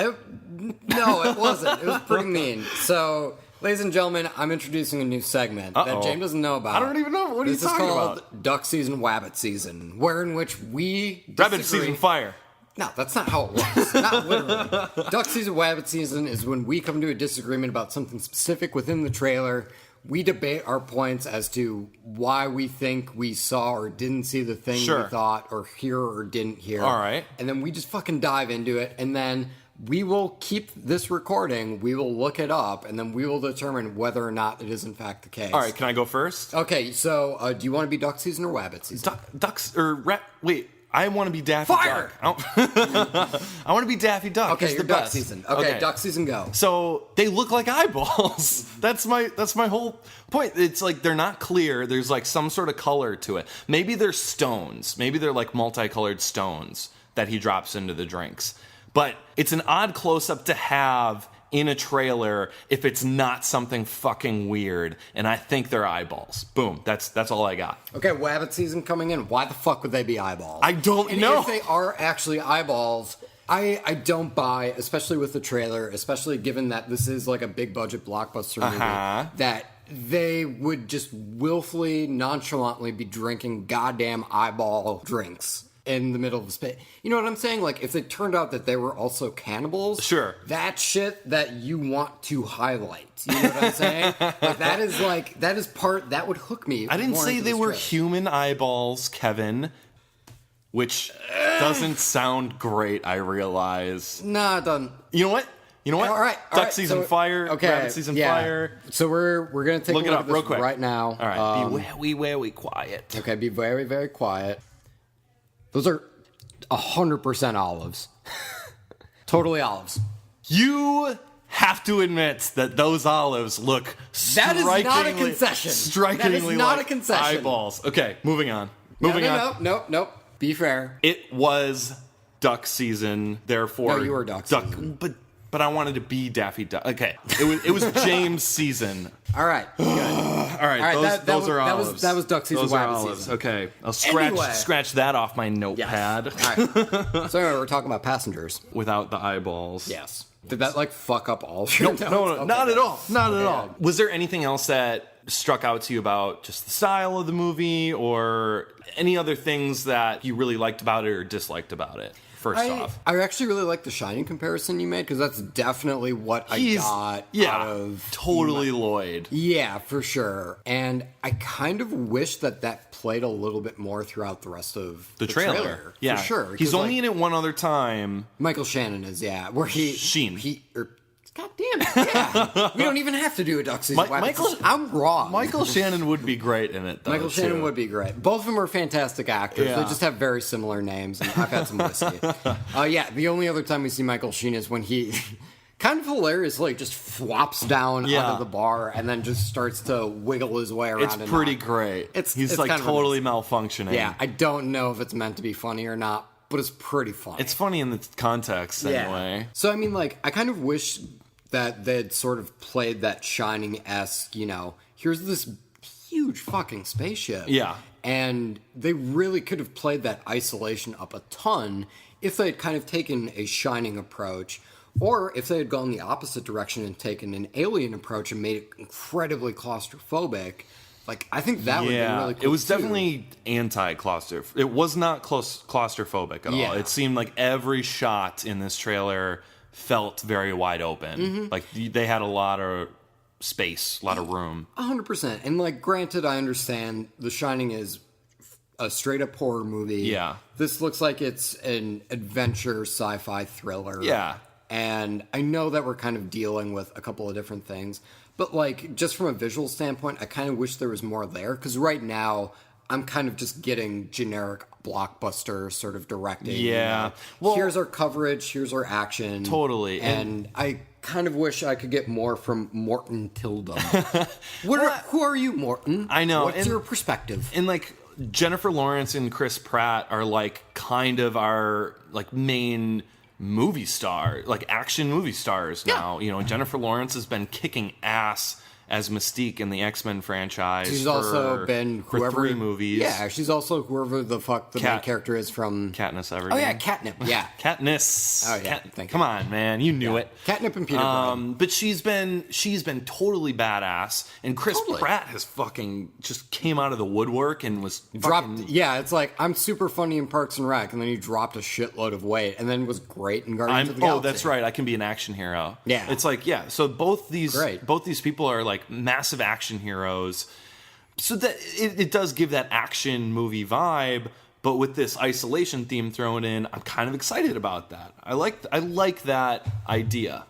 No, it wasn't. It was pretty mean. So, ladies and gentlemen, I'm introducing a new segment that James doesn't know about. I don't even know. What are you talking about? This is called Duck Season, Wabbit Season, wherein which we disagree. Rabbit season fire. No, that's not how it works. Not literally. Duck Season, Wabbit Season is when we come to a disagreement about something specific within the trailer. We debate our points as to why we think we saw or didn't see the thing we thought, or hear or didn't hear. All right. And then we just fucking dive into it, and then we will keep this recording, we will look it up, and then we will determine whether or not it is in fact the case. All right, can I go first? Okay, so do you want to be duck season or wabbit season? Wait, I want to be Daffy Fire! Duck. I want to be Daffy Duck. Okay, He's you're the duck best. season. Okay, duck season, go. So they look like eyeballs. That's my whole point. It's like they're not clear. There's like some sort of color to it. Maybe they're stones. Maybe they're like multicolored stones that he drops into the drinks. But it's an odd close-up to have in a trailer if it's not something fucking weird, and I think they're eyeballs. Boom. That's all I got. Okay, wabbit season coming in. Why the fuck would they be eyeballs? I don't and know. If they are actually eyeballs, I don't buy, especially with the trailer, especially given that this is like a big budget blockbuster movie, that they would just willfully, nonchalantly be drinking goddamn eyeball drinks in the middle of the space. You know what I'm saying? Like, if it turned out that they were also cannibals, sure, that's shit that you want to highlight. You know what I'm saying? that is part that would hook me. I didn't say they were human eyeballs, Kevin, which doesn't sound great, I realize. Nah, it doesn't. You know what? All right. Duck season fire. Okay. Rabbit season fire. So we're gonna take a look at this real quick right now. All right. Be very quiet. Okay. Be very, very quiet. Those are 100% olives. Totally olives. You have to admit that those olives look strikingly... That is not a concession. Strikingly that is not like a concession. eyeballs. Okay, moving on. Nope. Be fair. It was duck season, therefore... No, you were duck season. But I wanted to be Daffy Duck. Okay, it was James season. All right. Good. All right, those are olives. That was duck season. Those are olives. Season. Okay, I'll scratch that off my notepad. Yes. All right. So anyway, we're talking about passengers without the eyeballs. Yes. Did that like fuck up all of your notes? No, okay. not at all. Not at all. Was there anything else that struck out to you about just the style of the movie, or any other things that you really liked about it or disliked about it? First off, I actually really like the Shining comparison you made, because that's definitely what I got out of totally Lloyd. Yeah, for sure. And I kind of wish that played a little bit more throughout the rest of the trailer. Yeah, for sure. He's only in it one other time. Michael Shannon is, where Sheen. God damn it! Yeah, we don't even have to do a duck season. I'm wrong. Michael Shannon would be great in it, though. Michael Shannon would be great. Both of them are fantastic actors. Yeah. They just have very similar names, and I've had some whiskey. The only other time we see Michael Sheen is when he kind of hilariously just flops down out of the bar and then just starts to wiggle his way around. It's pretty great. He's like totally malfunctioning. Yeah, I don't know if it's meant to be funny or not, but it's pretty funny. It's funny in the context anyway. So I mean, like, I kind of wish that they'd sort of played that Shining-esque, here's this huge fucking spaceship. Yeah. And they really could have played that isolation up a ton if they had kind of taken a Shining approach, or if they had gone the opposite direction and taken an Alien approach and made it incredibly claustrophobic. Like, I think that would be really cool. It was definitely anti-claustrophobic. It was not claustrophobic at all. It seemed like every shot in this trailer felt very wide open. Mm-hmm. Like, they had a lot of space, a lot of room. 100%. And, like, granted, I understand The Shining is a straight up horror movie. Yeah. This looks like it's an adventure sci-fi thriller. Yeah. And I know that we're kind of dealing with a couple of different things, but like just from a visual standpoint, I kind of wish there was more there, because right now I'm kind of just getting generic blockbuster sort of directing. Yeah. Well, here's our coverage, here's our action. Totally. And I kind of wish I could get more from Morton Tildum. Who are you, Morton? I know. What's your perspective? And like Jennifer Lawrence and Chris Pratt are like kind of our like main movie star, like action movie stars now. You know, Jennifer Lawrence has been kicking ass as Mystique in the X-Men franchise. She's also been for 3 movies. Yeah, she's also whoever the fuck the main character is from Katniss Everdeen. Oh yeah, Catnip. Yeah, Katniss. Oh yeah, thank you. Come on, man, you knew it. Catnip and Peter Pan. But she's been totally badass, and Chris Pratt has fucking just came out of the woodwork and was dropped. Yeah, it's like I'm super funny in Parks and Rec, and then he dropped a shitload of weight, and then was great in Guardians of the Galaxy. Oh, that's right. I can be an action hero. Yeah, it's like So both these people are like massive action heroes. So that it does give that action movie vibe, but with this isolation theme thrown in, I'm kind of excited about that. I like that idea.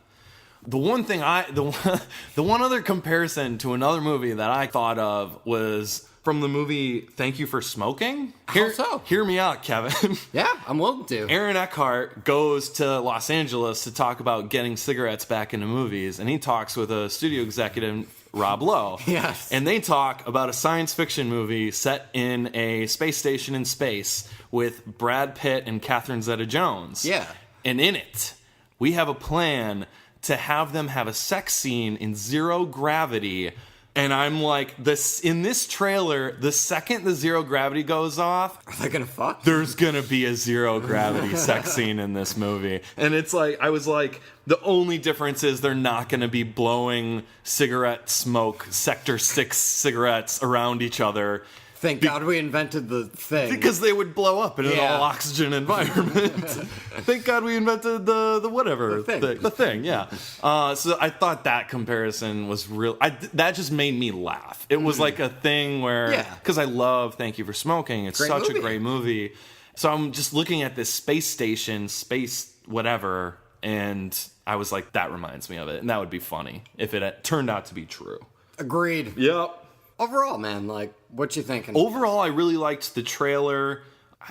The one thing the one other comparison to another movie that I thought of was from the movie Thank You for Smoking. Hear me out, Kevin. Yeah, I'm willing to. Aaron Eckhart goes to Los Angeles to talk about getting cigarettes back into movies, and he talks with a studio executive, Rob Lowe. Yes. And they talk about a science fiction movie set in a space station in space with Brad Pitt and Catherine Zeta-Jones. Yeah. And in it, we have a plan to have them have a sex scene in zero gravity. And I'm like, in this trailer, the second the zero gravity goes off, are they gonna fuck? There's gonna be a zero gravity sex scene in this movie. And it's like, I was like, the only difference is they're not gonna be blowing cigarette smoke, Sector 6 cigarettes around each other. Thank God we invented the thing. Because they would blow up in an all-oxygen environment. Thank God we invented the whatever. The thing, yeah. So I thought that comparison was real. That just made me laugh. It was like a thing where... Because I love Thank You for Smoking. It's such a great movie. So I'm just looking at this space station, space whatever, and I was like, that reminds me of it. And that would be funny if it turned out to be true. Agreed. Yep. Overall, man, like, what you thinking? Overall, I really liked the trailer.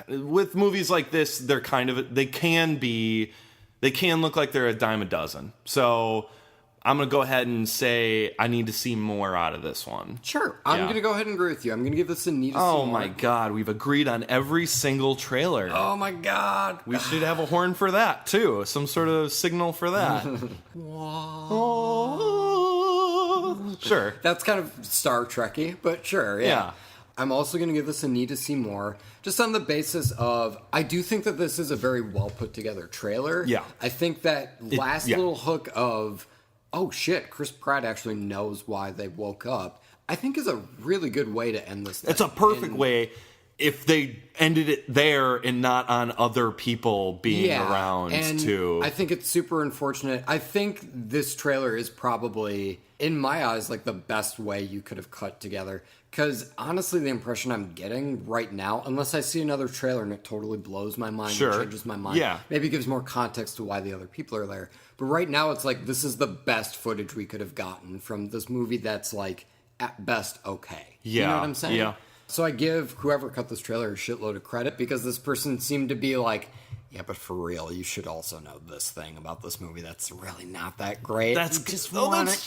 With movies like this, they can look like they're a dime a dozen. So I'm going to go ahead and say I need to see more out of this one. Sure. I'm going to go ahead and agree with you. I'm going to give this a need to see more. Oh my God. We've agreed on every single trailer. Oh my God. We should have a horn for that, too. Some sort of signal for that. Sure. That's kind of Star Trek-y, but sure, yeah. I'm also going to give this a need to see more, just on the basis of, I do think that this is a very well put together trailer. Yeah. I think that little hook of, oh shit, Chris Pratt actually knows why they woke up, I think is a really good way to end this thing. It's a perfect way if they ended it there and not on other people being around too. I think it's super unfortunate. I think this trailer is probably, in my eyes, like the best way you could have cut together. Because honestly, the impression I'm getting right now, unless I see another trailer and it totally blows my mind and changes my mind, maybe gives more context to why the other people are there. But right now, it's like this is the best footage we could have gotten from this movie that's like, at best, okay. Yeah. You know what I'm saying? Yeah. So I give whoever cut this trailer a shitload of credit, because this person seemed to be like, yeah, but for real, you should also know this thing about this movie that's really not that great. That's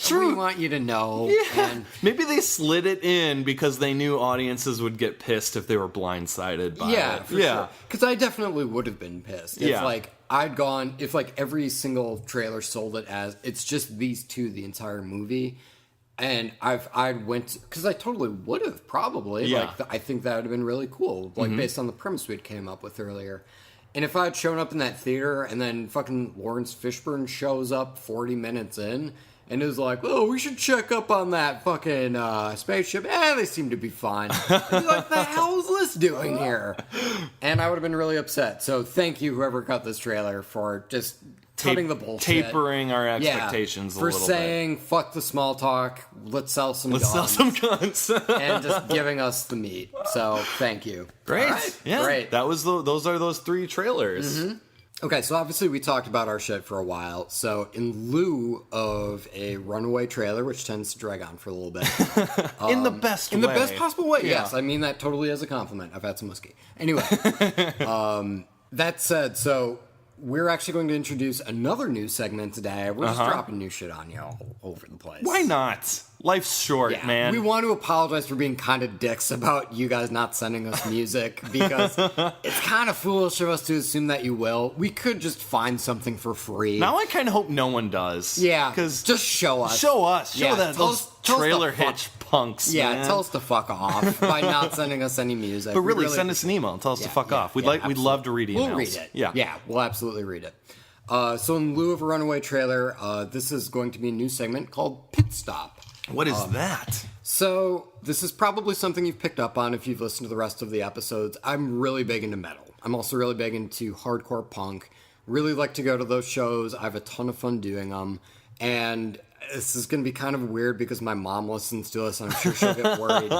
true. We want you to know. Yeah. And maybe they slid it in because they knew audiences would get pissed if they were blindsided by it. For sure. Because I definitely would have been pissed. If if like every single trailer sold it as it's just these two the entire movie. And I went, because I totally would have probably. Yeah. Like, I think that would have been really cool, like based on the premise we came up with earlier. And if I had shown up in that theater and then fucking Lawrence Fishburne shows up 40 minutes in and is like, oh, we should check up on that fucking spaceship. They seem to be fine. I'd be like, the hell is this doing here? And I would have been really upset. So thank you, whoever cut this trailer, for just cutting the bullshit. Tapering our expectations a for little saying, fuck the small talk, let's sell some bit. Let's guns. sell some guns. And just giving us the meat. So, thank you. Great. All right. Yeah. Great. Those are those 3 trailers. Mm-hmm. Okay, so obviously we talked about our shit for a while. So in lieu of a runaway trailer, which tends to drag on for a little bit. In the best way. In the best possible way, Yeah. yes. I mean that totally as a compliment. I've had some whiskey. Anyway, that said, so we're actually going to introduce another new segment today. We're just dropping new shit on you all over the place. Why not? Life's short, Yeah, man. we want to apologize for being kind of dicks about you guys not sending us music because it's kind of foolish of us to assume that you will. We could just find something for free. Now I kind of hope no one does. Yeah, because just show us. Show us. Show Yeah, that tell those us- tell us trailer the fuck- hitch punks. Yeah, man. tell us to fuck off by not sending us any music. But We really, send us an email and tell us to Yeah, fuck yeah, off. We'd yeah, we'd love to read emails. We'll read it. Yeah, we'll absolutely read it. So in lieu of a runaway trailer, this is going to be a new segment called Pit Stop. What is that? So this is probably something you've picked up on if you've listened to the rest of the episodes. I'm really big into metal. I'm also really big into hardcore punk. Really like to go to those shows. I have a ton of fun doing them. And this is going to be kind of weird because my mom listens to us and I'm sure she'll get worried.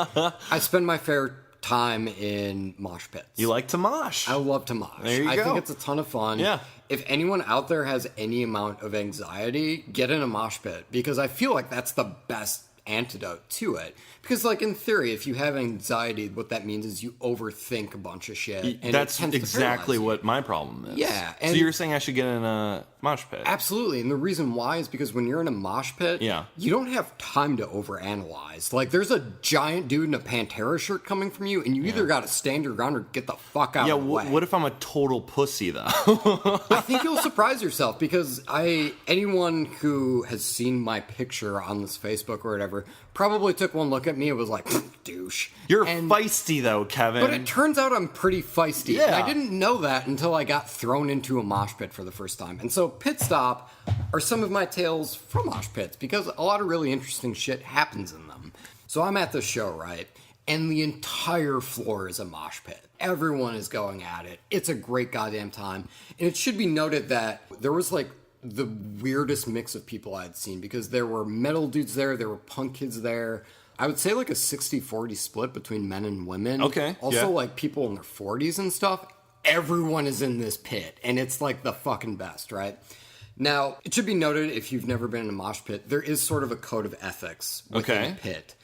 I spend my fair time in mosh pits. You like to mosh. I love to mosh. There you I go. think it's a ton of fun. Yeah. If anyone out there has any amount of anxiety, get in a mosh pit because I feel like that's the best antidote to it. Because, like, in theory, if you have anxiety, what that means is you overthink a bunch of shit. And That's it tends to exactly paralyze you. what my problem is. Yeah, So and- you're saying I should get in a mosh pit? Absolutely. And the reason why is because when you're in a mosh pit, Yeah. you don't have time to overanalyze. Like, there's a giant dude in a Pantera shirt coming from you, and you either got to stand your ground or get the fuck out Yeah, of the way. what if I'm a total pussy, though? I think you'll surprise yourself because anyone who has seen my picture on this Facebook or whatever probably took one look at me and was like, douche. You're And- feisty, though, Kevin. But it turns out I'm pretty feisty. Yeah. And I didn't know that until I got thrown into a mosh pit for the first time. And so Pit Stop are some of my tales from mosh pits because a lot of really interesting shit happens in them. So I'm at this show, right? And the entire floor is a mosh pit. Everyone is going at it. It's a great goddamn time. And it should be noted that there was like the weirdest mix of people I'd seen because there were metal dudes there were punk kids there. I would say like a 60-40 split between men and women. Okay, Also, yeah. like people in their 40s and stuff. Everyone is in this pit, and it's like the fucking best, right? Now, it should be noted if you've never been in a mosh pit, there is sort of a code of ethics within Okay. a pit.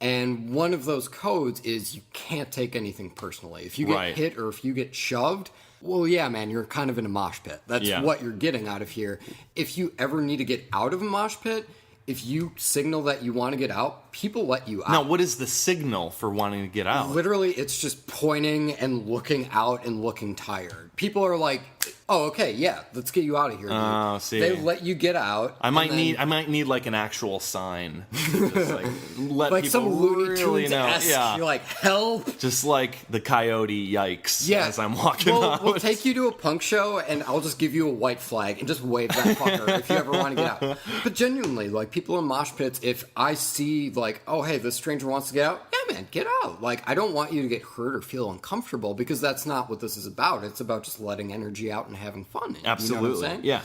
And one of those codes is you can't take anything personally. If you get Right. hit or if you get shoved, well, yeah, man, you're kind of in a mosh pit. That's Yeah. what you're getting out of here. If you ever need to get out of a mosh pit, if you signal that you want to get out, people let you out. Now, what is the signal for wanting to get out? Literally, it's just pointing and looking out and looking tired. People are like, "Oh, okay, yeah, let's get you out of here." Dude. Oh, see. They let you get out. I might and then- need like an actual sign. Just like let like people some Looney really Tunes know. esque. Yeah. You're like, help. Just like the coyote yikes Yeah, as I'm walking out. We'll take you to a punk show, and I'll just give you a white flag and just wave that fucker if you ever want to get out. But genuinely, like people in mosh pits, if I see like, oh hey, this stranger wants to get out, yeah man, get out. Like I don't want you to get hurt or feel uncomfortable because that's not what this is about. It's about just letting energy out and having fun. Absolutely. You know what I'm saying? Yeah.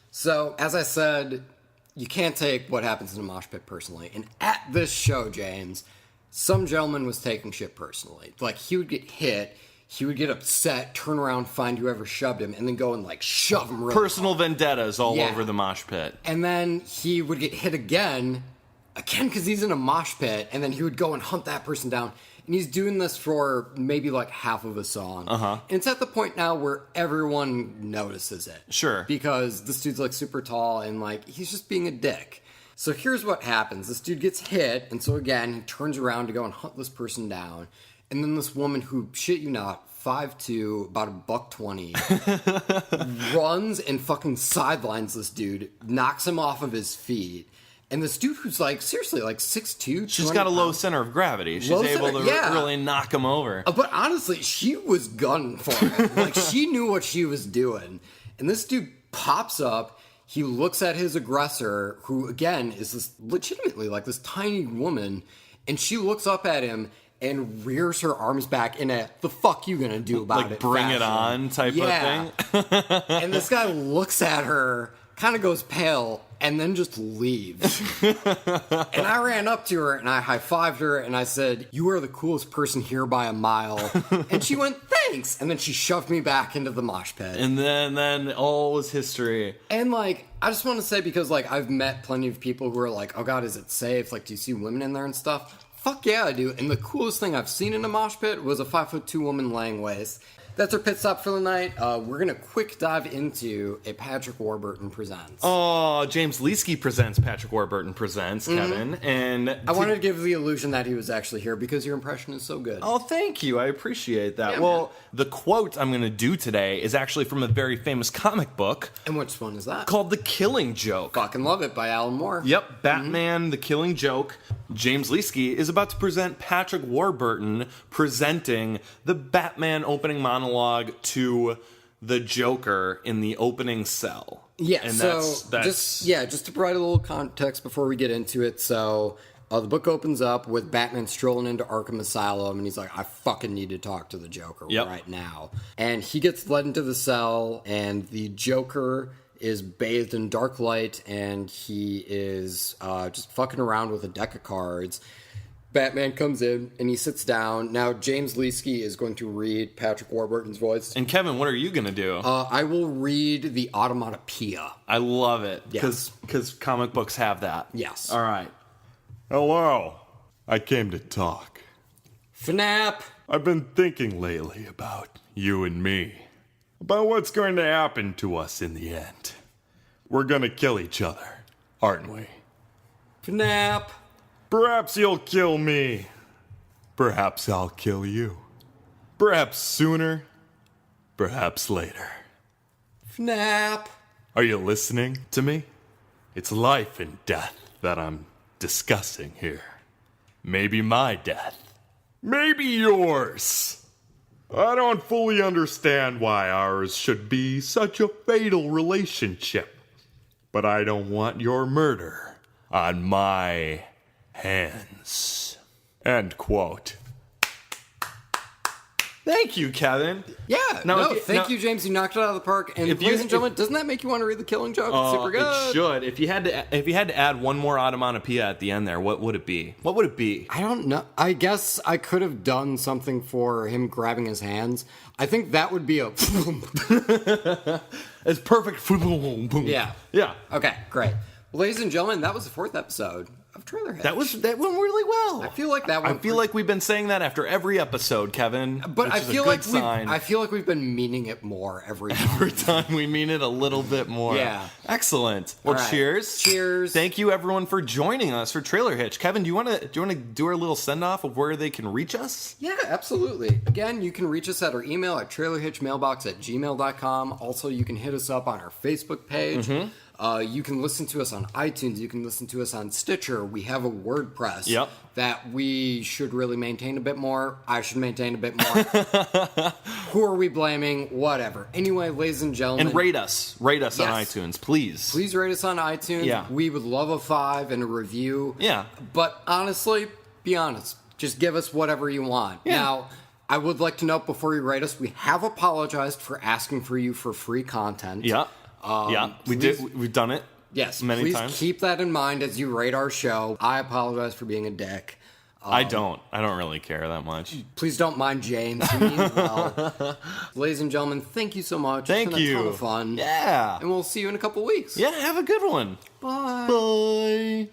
So, as I said, you can't take what happens in a mosh pit personally. And at this show, James, some gentleman was taking shit personally. Like, he would get hit, he would get upset, turn around, find whoever shoved him, and then go and, like, shove him really Personal hard. vendettas all Yeah. over the mosh pit. And then he would get hit again, because he's in a mosh pit, and then he would go and hunt that person down. And he's doing this for maybe like half of a song. Uh-huh. And it's at the point now where everyone notices it. Sure. Because this dude's like super tall and like he's just being a dick. So here's what happens. This dude gets hit, and so again, he turns around to go and hunt this person down. And then this woman who, shit you not, 5'2", about $120, runs and fucking sidelines this dude, knocks him off of his feet. And this dude who's like, seriously, like 6'2", She's got a low 200 center of gravity. She's Low able center- to yeah. really knock him over. But honestly, she was gunning for him. Like, she knew what she was doing. And this dude pops up. He looks at his aggressor, who, again, is this legitimately, like, this tiny woman. And she looks up at him and rears her arms back in a "the fuck you gonna do about like it?" bring fashion. it on type of thing. And this guy looks at her, kind of goes pale, and then just leaves. And I ran up to her and I high-fived her and I said, "You are the coolest person here by a mile." And she went, "Thanks." And then she shoved me back into the mosh pit. And then all was history. And like, I just want to say, because like I've met plenty of people who are like, "Oh God, is it safe? Like, do you see women in there and stuff?" Fuck yeah, I do. And the coolest thing I've seen in a mosh pit was a 5'2" woman laying waste. That's our pit stop for the night. We're going to quick dive into a Patrick Warburton Presents. Oh, James Leesky presents Patrick Warburton Presents, Kevin. And I wanted to give the illusion that he was actually here because your impression is so good. Oh, thank you. I appreciate that. Yeah, well, man. the quote I'm going to do today is actually from a very famous comic book And which one is that? called The Killing Joke. Fucking love it, by Alan Moore. Yep, Batman, The Killing Joke. James Leesky is about to present Patrick Warburton presenting the Batman opening monologue to the Joker in the opening cell. Yeah, and so that's just to provide a little context before we get into it. So the book opens up with Batman strolling into Arkham Asylum, and he's like, "I fucking need to talk to the Joker right now." And he gets led into the cell, and the Joker is bathed in dark light, and he is just fucking around with a deck of cards. Batman comes in, and he sits down. Now, James Leesky is going to read Patrick Warburton's voice. And Kevin, what are you going to do? I will read the Automatopoeia. I love it, Yes. because comic books have that. Yes. All right. Hello. I came to talk. FNAP! I've been thinking lately about you and me. About what's going to happen to us in the end. We're gonna kill each other, aren't we? FNAP! Perhaps you'll kill me. Perhaps I'll kill you. Perhaps sooner. Perhaps later. FNAP! Are you listening to me? It's life and death that I'm discussing here. Maybe my death. Maybe yours. I don't fully understand why ours should be such a fatal relationship. But I don't want your murder on my hands. End quote. Thank you, Kevin. Yeah, Now, thank you, James. You knocked it out of the park. And ladies and gentlemen, doesn't that make you want to read The Killing Joke? It's super good. It should. If you had to add one more onomatopoeia at the end there, what would it be? What would it be? I don't know. I guess I could have done something for him grabbing his hands. I think that would be a... It's perfect. Yeah. Yeah. Okay, great. Well, ladies and gentlemen, that was the 4th episode of Trailer Hitch. That went really well. I feel like that one... I feel like we've been saying that after every episode, Kevin. But which I is a feel good like sign. I feel like we've been meaning it more every time. Every time we mean it a little bit more. Yeah. Excellent. Well, All right. cheers. Cheers. Thank you everyone for joining us for Trailer Hitch. Kevin, do you want to do our little send off of where they can reach us? Yeah, absolutely. Again, you can reach us at our email at trailerhitchmailbox@gmail.com. Also, you can hit us up on our Facebook page. You can listen to us on iTunes. You can listen to us on Stitcher. We have a WordPress that we should really maintain a bit more. I should maintain a bit more. Who are we blaming? Whatever. Anyway, ladies and gentlemen. And rate us. Rate us on Yes. iTunes, please. Please rate us on iTunes. Yeah. We would love a 5 and a review. Yeah. But honestly, be honest. Just give us whatever you want. Yeah. Now, I would like to note before you rate us, we have apologized for asking for you for free content. Yeah. Please- We've done it. Yes, many please times. keep that in mind as you rate our show. I apologize for being a dick. I don't really care that much. Please don't mind James. He means well. Ladies and gentlemen, thank you so much. Thank it's been you. a ton of fun. Yeah. And we'll see you in a couple weeks. Yeah, have a good one. Bye. Bye.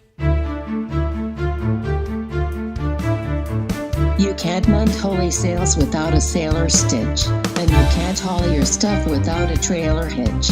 You can't mount holy sails without a sailor stitch, and you can't haul your stuff without a trailer hitch.